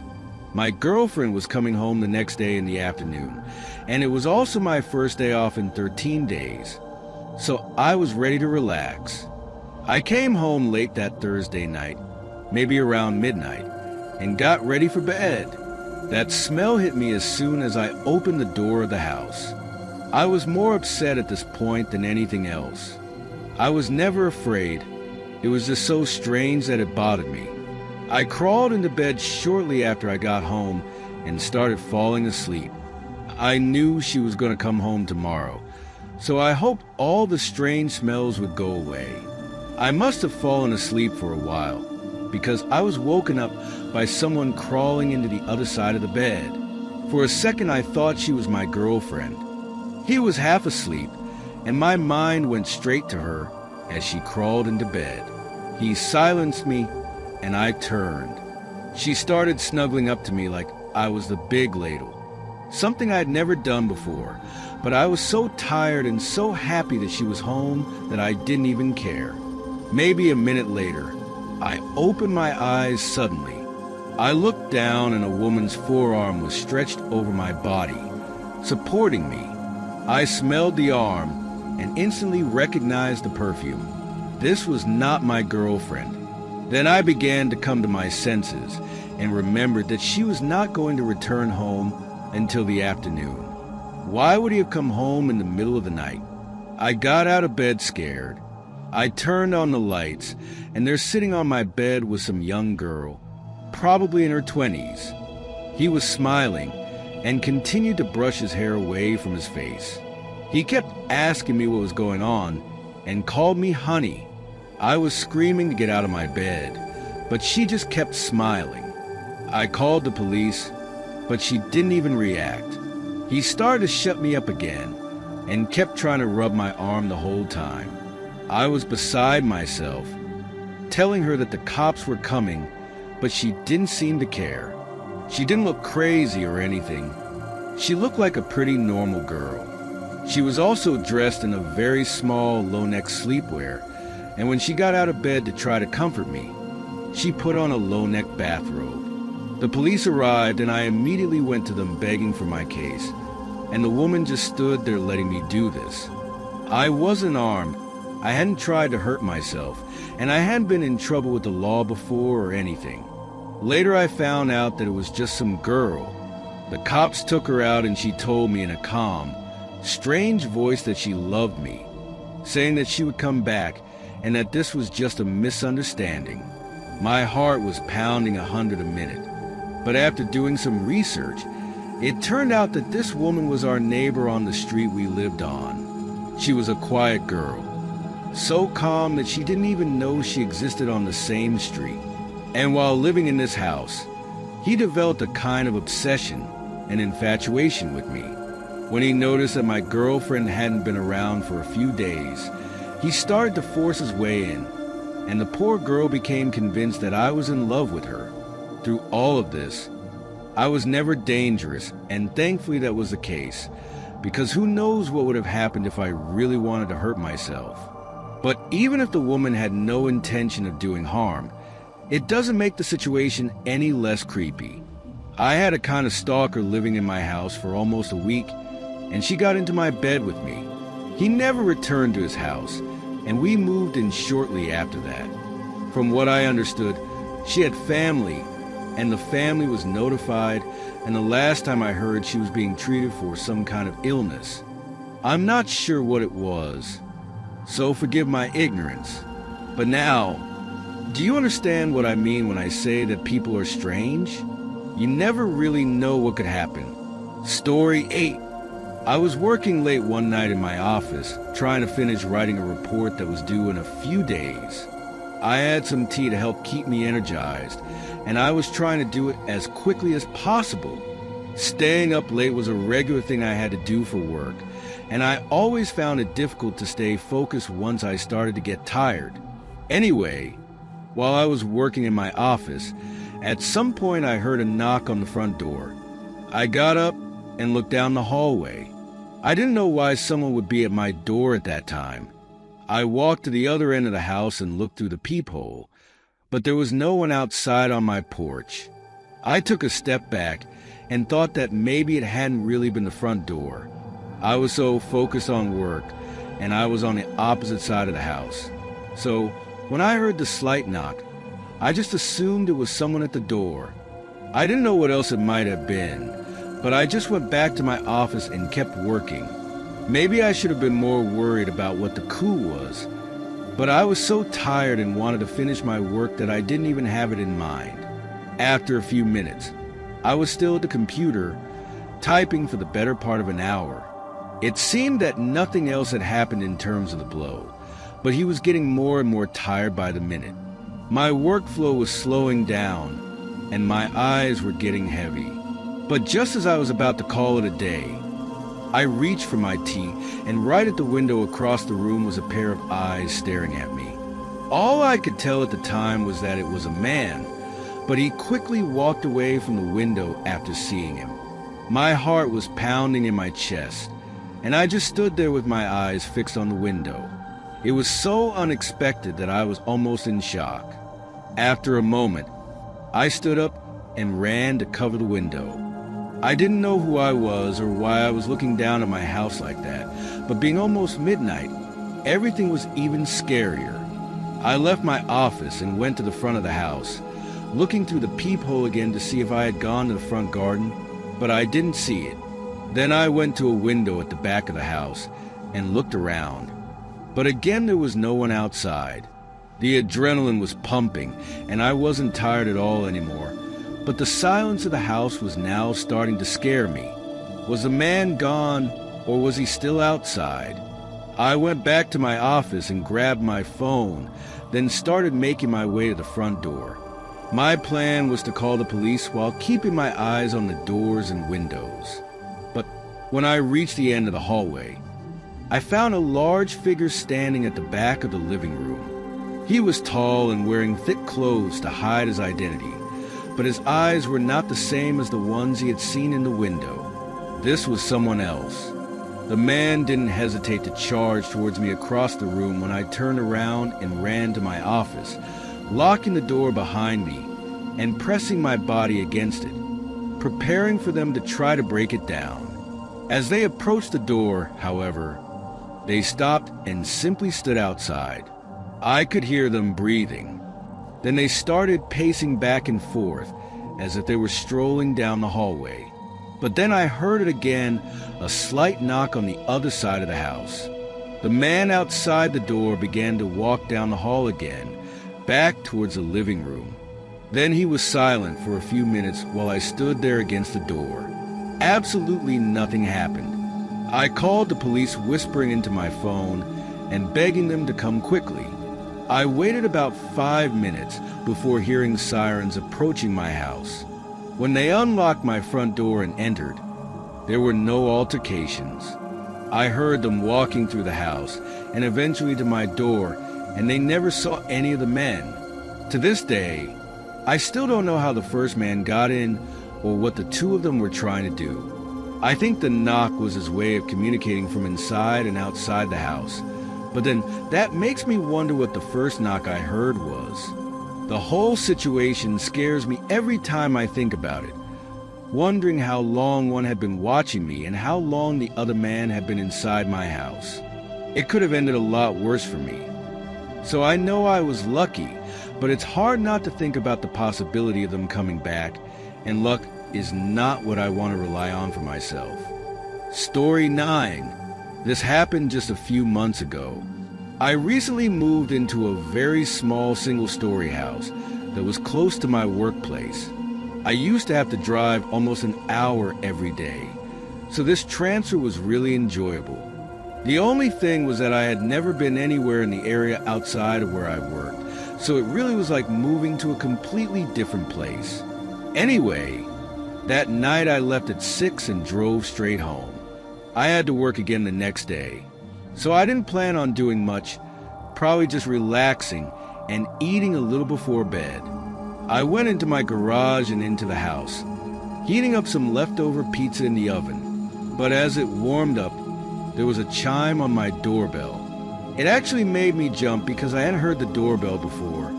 Speaker 1: My girlfriend was coming home the next day in the afternoon, and it was also my first day off in 13 days. So I was ready to relax. I came home late that Thursday night, maybe around midnight, and got ready for bed. That smell hit me as soon as I opened the door of the house. I was more upset at this point than anything else. I was never afraid. It was just so strange that it bothered me. I crawled into bed shortly after I got home and started falling asleep. I knew she was going to come home tomorrow, so I hoped all the strange smells would go away. I must have fallen asleep for a while, because I was woken up by someone crawling into the other side of the bed. For a second I thought she was my girlfriend. He was half asleep, and my mind went straight to her as she crawled into bed. He silenced me, and I turned. She started snuggling up to me like I was the big ladle, something I had never done before, but I was so tired and so happy that she was home that I didn't even care. Maybe a minute later, I opened my eyes suddenly. I looked down and a woman's forearm was stretched over my body, supporting me. I smelled the arm and instantly recognized the perfume. This was not my girlfriend. Then I began to come to my senses and remembered that she was not going to return home until the afternoon. Why would he have come home in the middle of the night? I got out of bed scared. I turned on the lights, and there sitting on my bed was some young girl, probably in her 20s. He was smiling and continued to brush his hair away from his face. He kept asking me what was going on and called me honey. I was screaming to get out of my bed, but she just kept smiling. I called the police, but she didn't even react. He started to shut me up again and kept trying to rub my arm the whole time. I was beside myself, telling her that the cops were coming, but she didn't seem to care. She didn't look crazy or anything. She looked like a pretty normal girl. She was also dressed in a very small, low-neck sleepwear, and when she got out of bed to try to comfort me, she put on a low-neck bathrobe. The police arrived, and I immediately went to them begging for my case, and the woman just stood there letting me do this. I wasn't armed. I hadn't tried to hurt myself, and I hadn't been in trouble with the law before or anything. Later I found out that it was just some girl. The cops took her out and she told me in a calm, strange voice that she loved me, saying that she would come back and that this was just a misunderstanding. My heart was pounding 100 a minute, but after doing some research, it turned out that this woman was our neighbor on the street we lived on. She was a quiet girl, so calm that she didn't even know she existed on the same street. And while living in this house, he developed a kind of obsession and infatuation with me. When he noticed that my girlfriend hadn't been around for a few days, he started to force his way in, and the poor girl became convinced that I was in love with her. Through all of this, I was never dangerous, and thankfully that was the case, because who knows what would have happened if I really wanted to hurt myself. But even if the woman had no intention of doing harm, it doesn't make the situation any less creepy. I had a kind of stalker living in my house for almost a week, and she got into my bed with me. He never returned to his house, and we moved in shortly after that. From what I understood, she had family, and the family was notified and the last time I heard she was being treated for some kind of illness. I'm not sure what it was, so forgive my ignorance. But now, do you understand what I mean when I say that people are strange? You never really know what could happen. Story 8. I was working late one night in my office, trying to finish writing a report that was due in a few days. I had some tea to help keep me energized, and I was trying to do it as quickly as possible. Staying up late was a regular thing I had to do for work, and I always found it difficult to stay focused once I started to get tired. Anyway, while I was working in my office, at some point I heard a knock on the front door. I got up and looked down the hallway. I didn't know why someone would be at my door at that time. I walked to the other end of the house and looked through the peephole, but there was no one outside on my porch. I took a step back and thought that maybe it hadn't really been the front door. I was so focused on work, and I was on the opposite side of the house. So when I heard the slight knock, I just assumed it was someone at the door. I didn't know what else it might have been, but I just went back to my office and kept working. Maybe I should have been more worried about what the coup was, but I was so tired and wanted to finish my work that I didn't even have it in mind. After a few minutes, I was still at the computer, typing for the better part of an hour. It seemed that nothing else had happened in terms of the blow, but he was getting more and more tired by the minute. My workflow was slowing down, and my eyes were getting heavy. But just as I was about to call it a day, I reached for my tea, and right at the window across the room was a pair of eyes staring at me. All I could tell at the time was that it was a man, but he quickly walked away from the window after seeing him. My heart was pounding in my chest, and I just stood there with my eyes fixed on the window. It was so unexpected that I was almost in shock. After a moment, I stood up and ran to cover the window. I didn't know who I was or why I was looking down at my house like that, but being almost midnight, everything was even scarier. I left my office and went to the front of the house, looking through the peephole again to see if I had gone to the front garden, but I didn't see it. Then I went to a window at the back of the house and looked around, but again there was no one outside. The adrenaline was pumping, and I wasn't tired at all anymore. But the silence of the house was now starting to scare me. Was the man gone, or was he still outside? I went back to my office and grabbed my phone, then started making my way to the front door. My plan was to call the police while keeping my eyes on the doors and windows. But when I reached the end of the hallway, I found a large figure standing at the back of the living room. He was tall and wearing thick clothes to hide his identity, but his eyes were not the same as the ones he had seen in the window. This was someone else. The man didn't hesitate to charge towards me across the room when I turned around and ran to my office, locking the door behind me and pressing my body against it, preparing for them to try to break it down. As they approached the door, however, they stopped and simply stood outside. I could hear them breathing. Then they started pacing back and forth as if they were strolling down the hallway. But then I heard it again, a slight knock on the other side of the house. The man outside the door began to walk down the hall again, back towards the living room. Then he was silent for a few minutes while I stood there against the door. Absolutely nothing happened. I called the police, whispering into my phone and begging them to come quickly. I waited about 5 minutes before hearing sirens approaching my house. When they unlocked my front door and entered, there were no altercations. I heard them walking through the house and eventually to my door, and they never saw any of the men. To this day, I still don't know how the first man got in or what the two of them were trying to do. I think the knock was his way of communicating from inside and outside the house. But then that makes me wonder what the first knock I heard was. The whole situation scares me every time I think about it, wondering how long one had been watching me and how long the other man had been inside my house. It could have ended a lot worse for me. So I know I was lucky, but it's hard not to think about the possibility of them coming back, and luck is not what I want to rely on for myself. Story 9. This happened just a few months ago. I recently moved into a very small single-story house that was close to my workplace. I used to have to drive almost an hour every day, so this transfer was really enjoyable. The only thing was that I had never been anywhere in the area outside of where I worked, so it really was like moving to a completely different place. Anyway, that night I left at 6 and drove straight home. I had to work again the next day, so I didn't plan on doing much, probably just relaxing and eating a little before bed. I went into my garage and into the house, heating up some leftover pizza in the oven. But as it warmed up, there was a chime on my doorbell. It actually made me jump because I hadn't heard the doorbell before,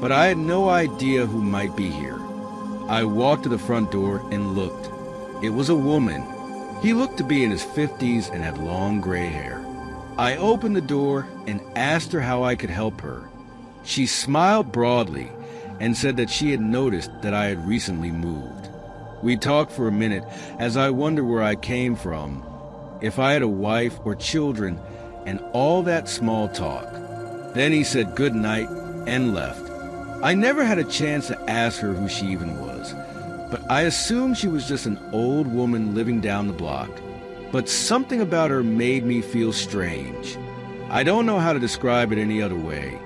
Speaker 1: but I had no idea who might be here. I walked to the front door and looked. It was a woman. He looked to be in his 50s and had long gray hair. I opened the door and asked her how I could help her. She smiled broadly and said that she had noticed that I had recently moved. We talked for a minute as I wondered where I came from, if I had a wife or children, and all that small talk. Then he said good night and left. I never had a chance to ask her who she even was, but I assumed she was just an old woman living down the block. But something about her made me feel strange. I don't know how to describe it any other way,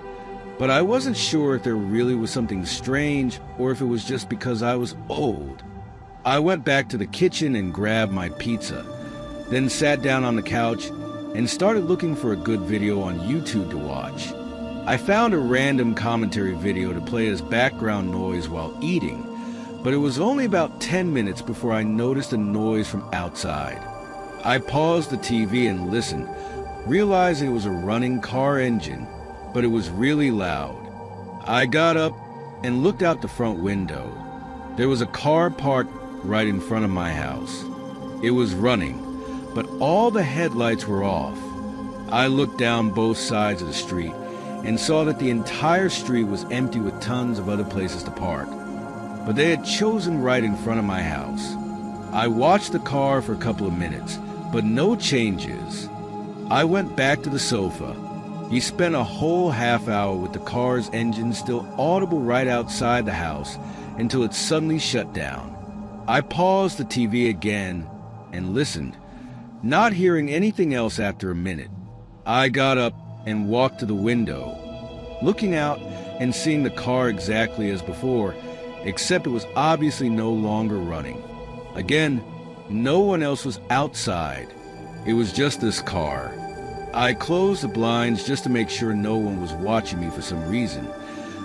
Speaker 1: but I wasn't sure if there really was something strange or if it was just because I was old. I went back to the kitchen and grabbed my pizza, then sat down on the couch and started looking for a good video on YouTube to watch. I found a random commentary video to play as background noise while eating, but it was only about 10 minutes before I noticed a noise from outside. I paused the TV and listened, realizing it was a running car engine, but it was really loud. I got up and looked out the front window. There was a car parked right in front of my house. It was running, but all the headlights were off. I looked down both sides of the street and saw that the entire street was empty with tons of other places to park, but they had chosen right in front of my house. I watched the car for a couple of minutes, but no changes. I went back to the sofa. He spent a whole half hour with the car's engine still audible right outside the house until it suddenly shut down. I paused the TV again and listened, not hearing anything else after a minute. I got up and walked to the window, looking out and seeing the car exactly as before, except it was obviously no longer running. Again, no one else was outside. It was just this car. I closed the blinds just to make sure no one was watching me for some reason.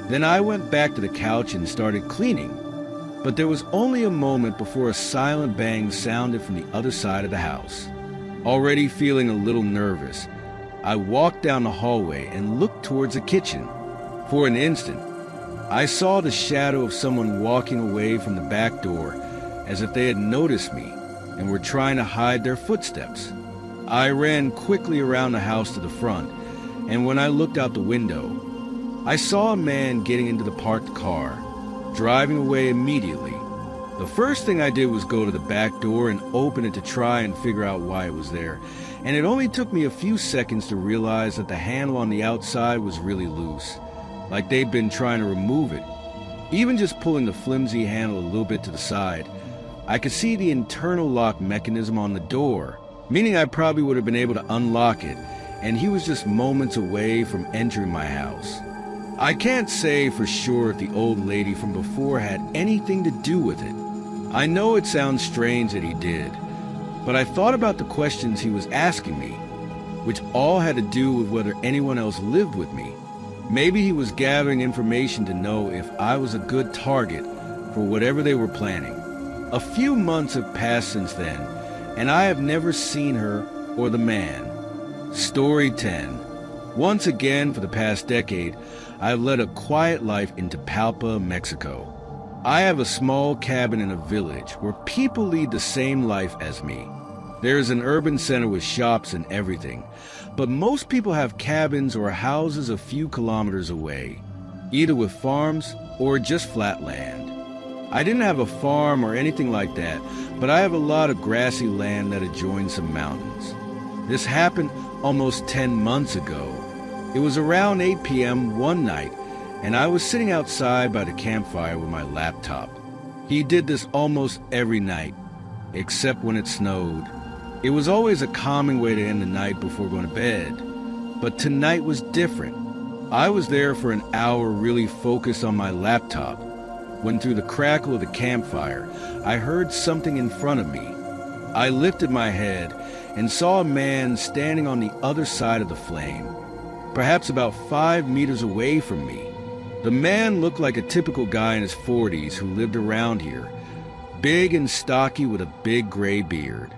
Speaker 1: Then I went back to the couch and started cleaning. But there was only a moment before a silent bang sounded from the other side of the house. Already feeling a little nervous, I walked down the hallway and looked towards the kitchen. For an instant, I saw the shadow of someone walking away from the back door as if they had noticed me and were trying to hide their footsteps. I ran quickly around the house to the front, and when I looked out the window, I saw a man getting into the parked car, driving away immediately. The first thing I did was go to the back door and open it to try and figure out why it was there, and it only took me a few seconds to realize that the handle on the outside was really loose, like they'd been trying to remove it. Even just pulling the flimsy handle a little bit to the side, I could see the internal lock mechanism on the door, meaning I probably would have been able to unlock it, and he was just moments away from entering my house. I can't say for sure if the old lady from before had anything to do with it. I know it sounds strange that he did, but I thought about the questions he was asking me, which all had to do with whether anyone else lived with me. Maybe he was gathering information to know if I was a good target for whatever they were planning. A few months have passed since then, and I have never seen her or the man. Story 10. Once again, for the past decade, I've led a quiet life in Tapalpa, Mexico. I have a small cabin in a village where people lead the same life as me. There is an urban center with shops and everything, but most people have cabins or houses a few kilometers away, either with farms or just flat land. I didn't have a farm or anything like that, but I have a lot of grassy land that adjoins some mountains. This happened almost 10 months ago. It was around 8 p.m. one night, and I was sitting outside by the campfire with my laptop. He did this almost every night, except when it snowed. It was always a calming way to end the night before going to bed. But tonight was different. I was there for an hour really focused on my laptop, when through the crackle of the campfire, I heard something in front of me. I lifted my head and saw a man standing on the other side of the flame, perhaps about 5 meters away from me. The man looked like a typical guy in his 40s who lived around here, big and stocky with a big gray beard.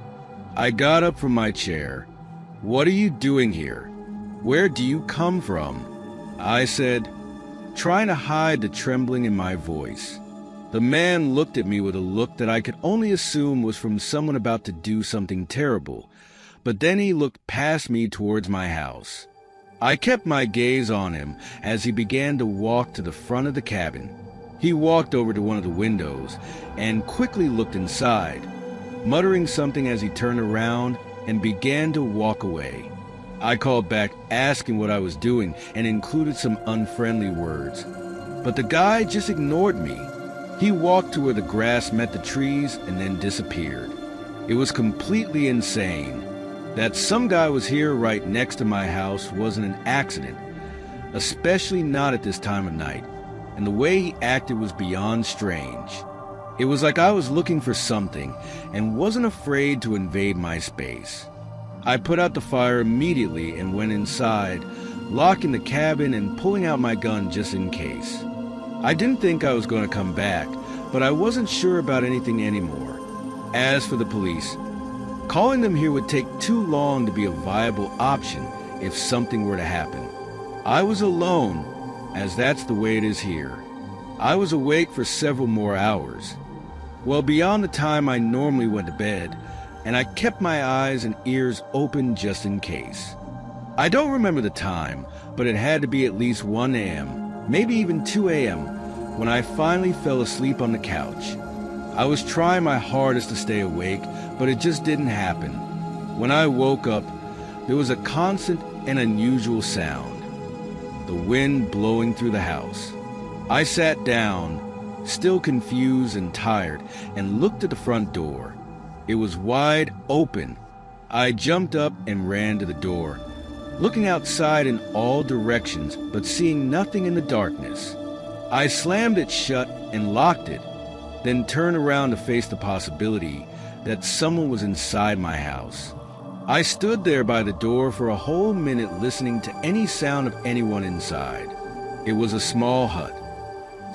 Speaker 1: I got up from my chair. "What are you doing here? Where do you come from?" I said, trying to hide the trembling in my voice. The man looked at me with a look that I could only assume was from someone about to do something terrible, but then he looked past me towards my house. I kept my gaze on him as he began to walk to the front of the cabin. He walked over to one of the windows and quickly looked inside, muttering something as he turned around and began to walk away. I called back asking what I was doing and included some unfriendly words, but the guy just ignored me. He walked to where the grass met the trees and then disappeared. It was completely insane. That some guy was here right next to my house wasn't an accident, especially not at this time of night, and the way he acted was beyond strange. It was like I was looking for something and wasn't afraid to invade my space. I put out the fire immediately and went inside, locking the cabin and pulling out my gun just in case. I didn't think I was going to come back, but I wasn't sure about anything anymore. As for the police, calling them here would take too long to be a viable option if something were to happen. I was alone, as that's the way it is here. I was awake for several more hours, well beyond the time I normally went to bed, and I kept my eyes and ears open just in case. I don't remember the time, but it had to be at least 1 a.m., maybe even 2 a.m., when I finally fell asleep on the couch. I was trying my hardest to stay awake, but it just didn't happen. When I woke up, there was a constant and unusual sound, the wind blowing through the house. I sat down, still confused and tired, and looked at the front door. It was wide open. I jumped up and ran to the door, looking outside in all directions, but seeing nothing in the darkness. I slammed it shut and locked it, then turned around to face the possibility that someone was inside my house. I stood there by the door for a whole minute listening to any sound of anyone inside. It was a small hut,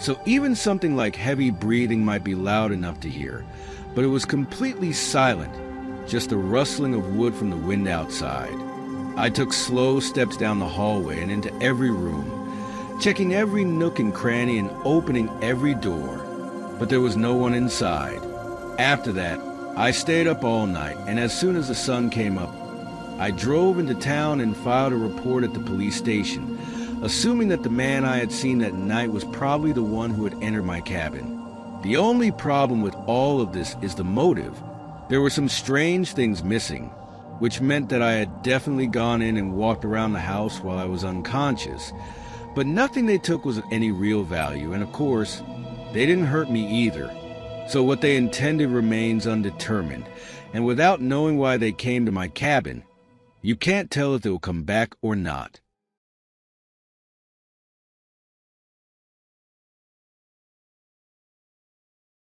Speaker 1: so even something like heavy breathing might be loud enough to hear, but it was completely silent, just the rustling of wood from the wind outside. I took slow steps down the hallway and into every room, checking every nook and cranny and opening every door, but there was no one inside. After that, I stayed up all night, and as soon as the sun came up, I drove into town and filed a report at the police station, assuming that the man I had seen that night was probably the one who had entered my cabin. The only problem with all of this is the motive. There were some strange things missing, which meant that I had definitely gone in and walked around the house while I was unconscious, but nothing they took was of any real value, and of course, they didn't hurt me either. So what they intended remains undetermined, and without knowing why they came to my cabin, you can't tell if they'll come back or not.